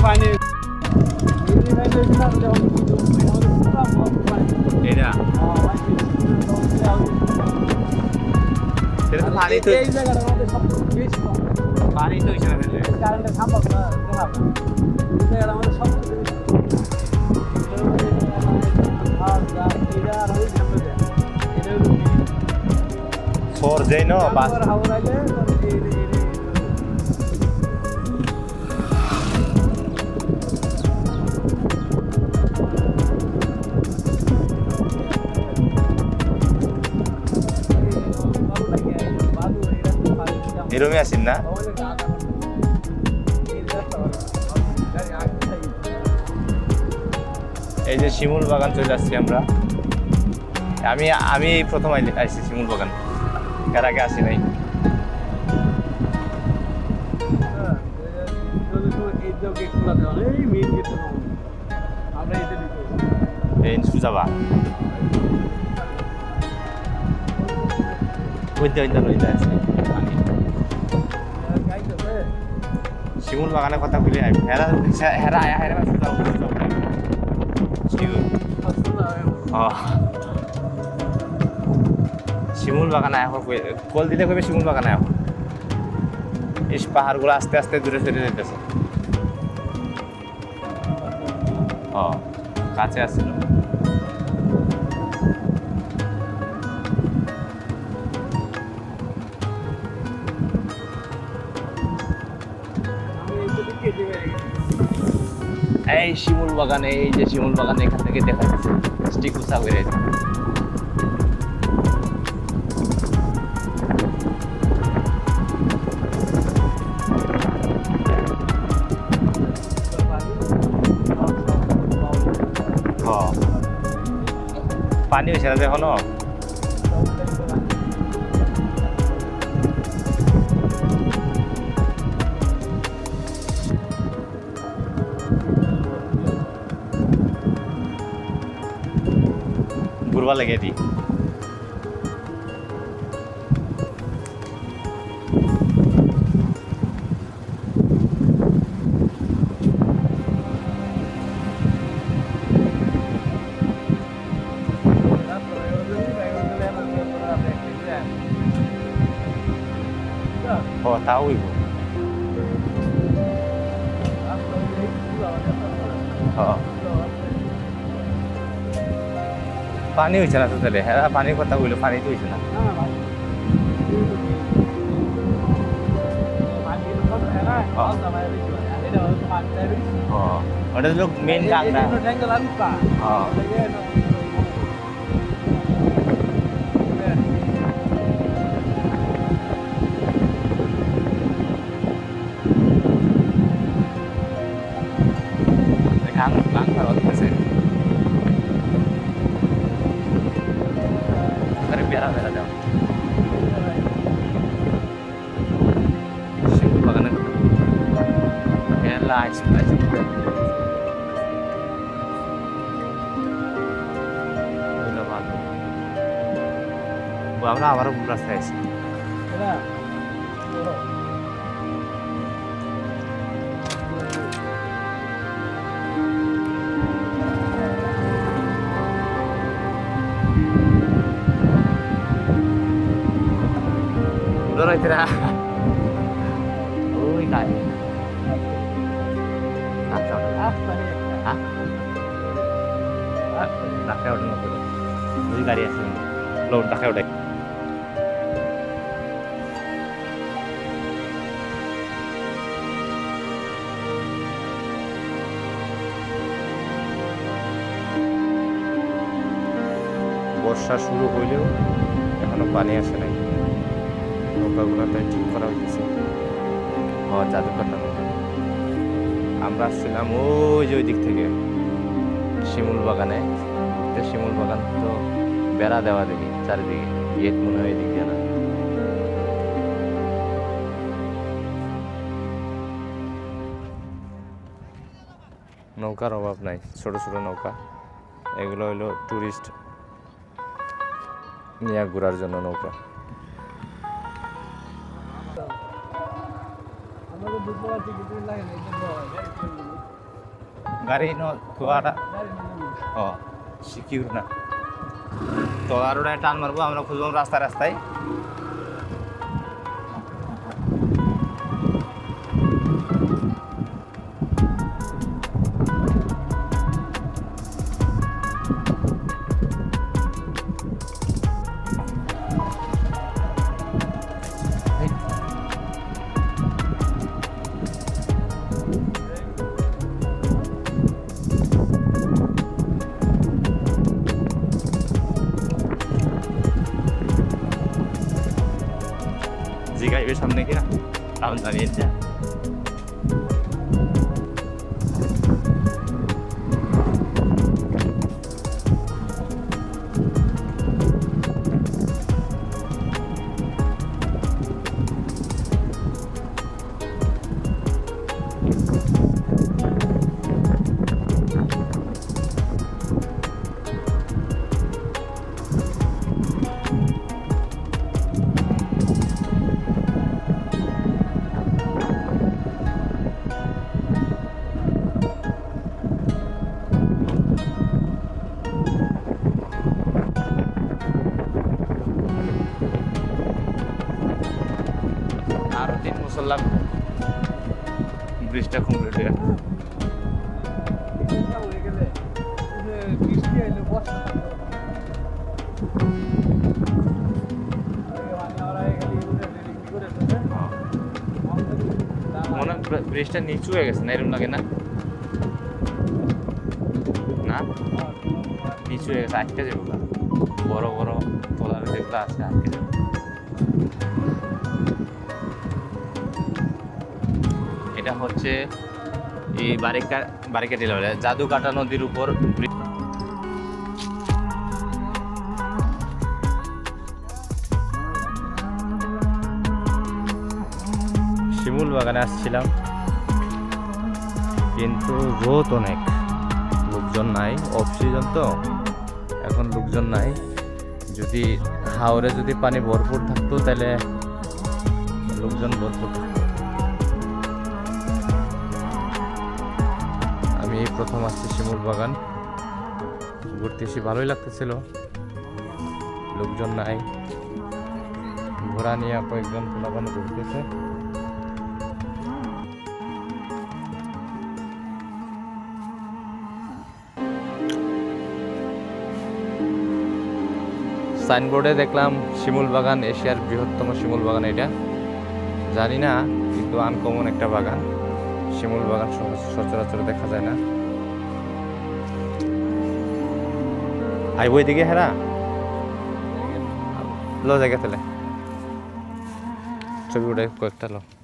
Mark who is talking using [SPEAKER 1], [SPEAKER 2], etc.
[SPEAKER 1] পানি
[SPEAKER 2] এটা সেটা তো পানি তো
[SPEAKER 1] এই জায়গাটার মধ্যে সবচেয়ে বেশি
[SPEAKER 2] পানি তো হইছে না তাহলে
[SPEAKER 1] কারেন্টের খাম্বা দেখাবো এই জায়গাটার মধ্যে সবচেয়ে বেশি
[SPEAKER 2] ফোর যাই ন বাস এরমই আসেন না এই যে শিমুল বাগান চলে আসছি আমরা আমি আমি প্রথম আইছি শিমুল বাগান এর আগে আসি নাই এই সুজাবা ওইটা আছে শিমুল বাগানের কথা বলি হেরা হেরা আয়া হেরা শিমুল বাগান আয়া কল দিলে কবে শিমুল বাগান আয়া এই পাহাড়গুলো আস্তে আস্তে দূরে সরে যেতেছে কাছে আসছিল এই শিমুল বাগানে এই যে শিমুল বাগানে এখান থেকে দেখা যাচ্ছে স্টিকুসা বেড়ে পানি হয়েছে না এখনো ঘুরবা লাগে দি তাও হইব পানি হয়েছে না তো তাহলে হ্যাঁ পানির কথা বললো পানি তো হয়েছে না ওটা হলো মেন ডাংরা বেড়া বেড়া দাও শিমুল বাগানের মেলা ভালো আমরা আবারও ভুল রাস্তায় আছি rồi thế ra ôi cái áp sao áp hả đặt theo đúng không ôi cái đi lồn đặt theo đấy বর্ষা শুরু হইলেও এখনো পানি আসে নাই নৌকাগুলো তাই ঠিক করা হয়েছে জাদুঘরটা নৌকা আমরা আসছিলাম ওই যে ওই দিক থেকে শিমুল বাগানে শিমুল বাগান তো বেড়া দেওয়া দেখি চারিদিকে গেট মনে হয় এদিক দিয়ে না নৌকার অভাব নাই ছোট ছোট নৌকা এগুলো হলো টুরিস্ট নিয়ে ঘোরার জন্য নৌকা
[SPEAKER 1] আমাদের বুঝতে পারছি কিছু লাগে না
[SPEAKER 2] গাড়ি ন থোয়াটা ও সিকিউর না তো আর ওটা টান মারবো আমরা খুঁজবো রাস্তায় রাস্তায় জিগাইবে সামনে গিয়া আমি দাঁড়িয়ে যা আরো 3 বছর লাগবে ব্রিজটা কমপ্লিট হয়ে
[SPEAKER 1] হয়ে গেলে বৃষ্টি এলে বর্ষা
[SPEAKER 2] মনে হয় ব্রিজটা নিচু হয়ে গেছে না এরকম লাগে না না নিচু হয়ে গেছে আটকে যাবো না বড় বড় তোলার যেগুলো আছে আটকে যাবো এটা হচ্ছে এই বারিকাটি জাদুকাটা নদীর উপর শিমুল বাগানে আসছিলাম কিন্তু রোদ অনেক লোকজন নাই অফ সিজন তো এখন লোকজন নাই যদি হাওরে যদি পানি ভরপুর থাকতো তাহলে লোকজন ভরপুর থাকতো আমি এই প্রথম আসছি শিমুল বাগান ঘুরতে এসে ভালোই লাগতেছিল লোকজন নাই ঘোড়া নিয়ে কয়েকজন পোলাপান ঘুরতেছে সাইনবোর্ডে দেখলাম শিমুল বাগান এশিয়ার বৃহত্তম শিমুল বাগান এটা জানি না কিন্তু আনকমন একটা বাগান শিমুল বাগান সচরাচর দেখা যায় না আইব এদিকে হেরা লো জায়গা তাহলে ছবি উঠে কয়েকটা লো